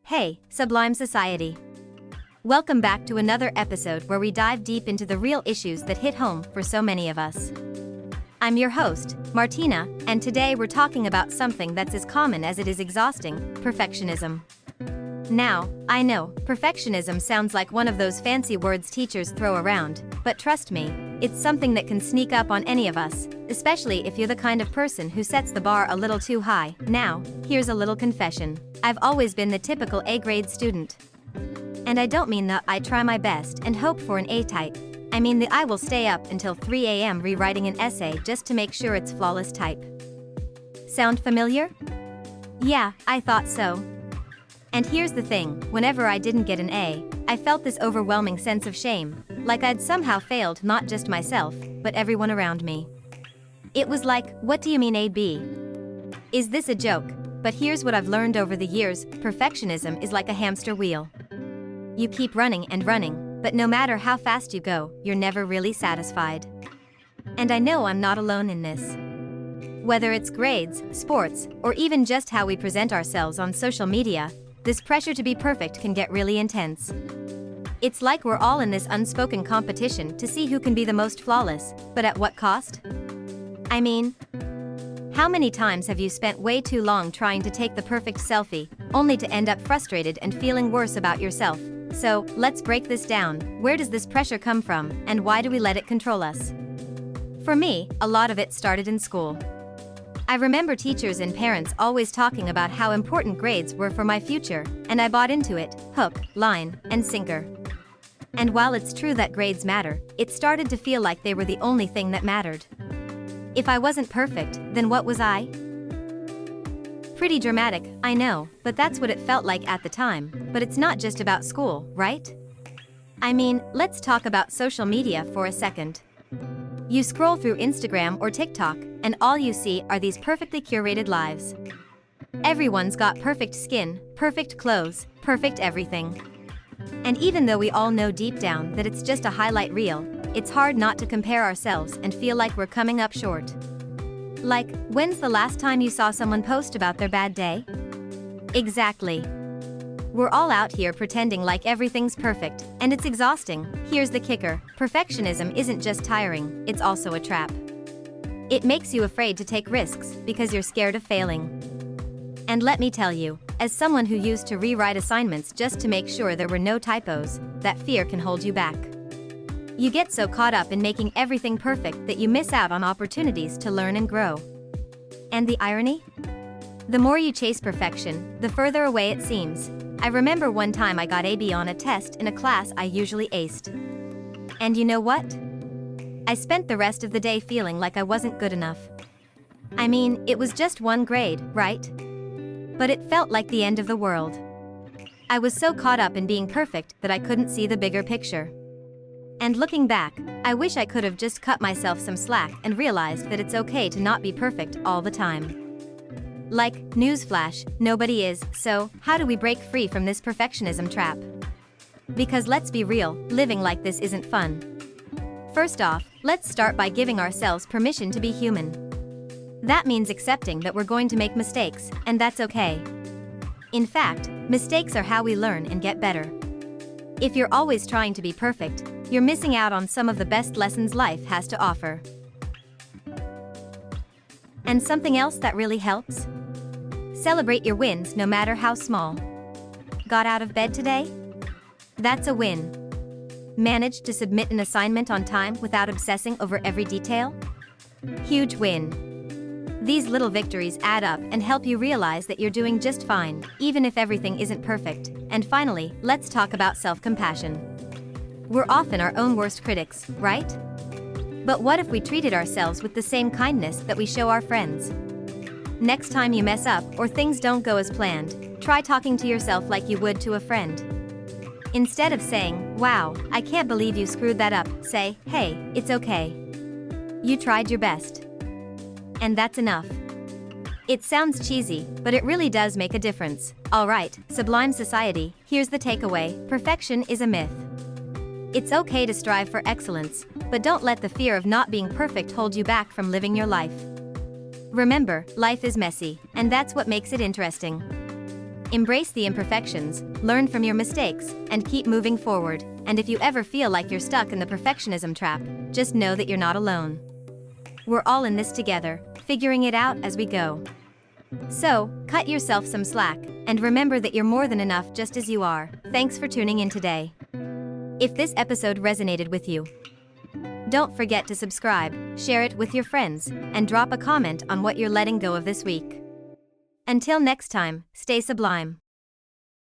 Hey, Sublime Society. Welcome back to another episode where we dive deep into the real issues that hit home for so many of us. I'm your host, Martina, and today we're talking about something that's as common as it is exhausting: perfectionism. Now, I know, perfectionism sounds like one of those fancy words teachers throw around, but trust me, it's something that can sneak up on any of us, especially if you're the kind of person who sets the bar a little too high. Now, here's a little confession. I've always been the typical A-grade student. And I don't mean the I try my best and hope for an A type. I mean the I will stay up until 3 a.m. rewriting an essay just to make sure it's flawless type. Sound familiar? Yeah, I thought so. And here's the thing, whenever I didn't get an A, I felt this overwhelming sense of shame, like I'd somehow failed not just myself, but everyone around me. It was like, what do you mean A, B? Is this a joke? But here's what I've learned over the years: perfectionism is like a hamster wheel. You keep running and running, but no matter how fast you go, you're never really satisfied. And I know I'm not alone in this. Whether it's grades, sports, or even just how we present ourselves on social media, this pressure to be perfect can get really intense. It's like we're all in this unspoken competition to see who can be the most flawless, but at what cost? I mean, how many times have you spent way too long trying to take the perfect selfie, only to end up frustrated and feeling worse about yourself? So, let's break this down. Where does this pressure come from, and why do we let it control us? For me, a lot of it started in school. I remember teachers and parents always talking about how important grades were for my future, and I bought into it, hook, line, and sinker. And while it's true that grades matter, it started to feel like they were the only thing that mattered. If I wasn't perfect, then what was I? Pretty dramatic, I know, but that's what it felt like at the time. But it's not just about school, right? I mean, let's talk about social media for a second. You scroll through Instagram or TikTok, and all you see are these perfectly curated lives. Everyone's got perfect skin, perfect clothes, perfect everything. And even though we all know deep down that it's just a highlight reel, it's hard not to compare ourselves and feel like we're coming up short. Like, when's the last time you saw someone post about their bad day? Exactly. We're all out here pretending like everything's perfect, and it's exhausting. Here's the kicker: perfectionism isn't just tiring, it's also a trap. It makes you afraid to take risks because you're scared of failing. And let me tell you, as someone who used to rewrite assignments just to make sure there were no typos, that fear can hold you back. You get so caught up in making everything perfect that you miss out on opportunities to learn and grow. And the irony? The more you chase perfection, the further away it seems. I remember one time I got a B on a test in a class I usually aced. And you know what? I spent the rest of the day feeling like I wasn't good enough. I mean, it was just one grade, right? But it felt like the end of the world. I was so caught up in being perfect that I couldn't see the bigger picture. And looking back, I wish I could have just cut myself some slack and realized that it's okay to not be perfect all the time. Like, newsflash, nobody is. So, how do we break free from this perfectionism trap? Because let's be real, living like this isn't fun. First off, let's start by giving ourselves permission to be human. That means accepting that we're going to make mistakes, and that's okay. In fact, mistakes are how we learn and get better. If you're always trying to be perfect, you're missing out on some of the best lessons life has to offer. And something else that really helps? Celebrate your wins no matter how small. Got out of bed today? That's a win. Managed to submit an assignment on time without obsessing over every detail? Huge win. These little victories add up and help you realize that you're doing just fine, even if everything isn't perfect. And finally, let's talk about self-compassion. We're often our own worst critics, right? But what if we treated ourselves with the same kindness that we show our friends? Next time you mess up or things don't go as planned, try talking to yourself like you would to a friend. Instead of saying, "Wow, I can't believe you screwed that up," say, "Hey, it's okay. You tried your best." And that's enough. It sounds cheesy, but it really does make a difference. Alright, Sublime Society, here's the takeaway: perfection is a myth. It's okay to strive for excellence, but don't let the fear of not being perfect hold you back from living your life. Remember, life is messy, and that's what makes it interesting. Embrace the imperfections, learn from your mistakes, and keep moving forward. And if you ever feel like you're stuck in the perfectionism trap, just know that you're not alone. We're all in this together, figuring it out as we go. So, cut yourself some slack, and remember that you're more than enough just as you are. Thanks for tuning in today. If this episode resonated with you, don't forget to subscribe, share it with your friends, and drop a comment on what you're letting go of this week. Until next time, stay sublime.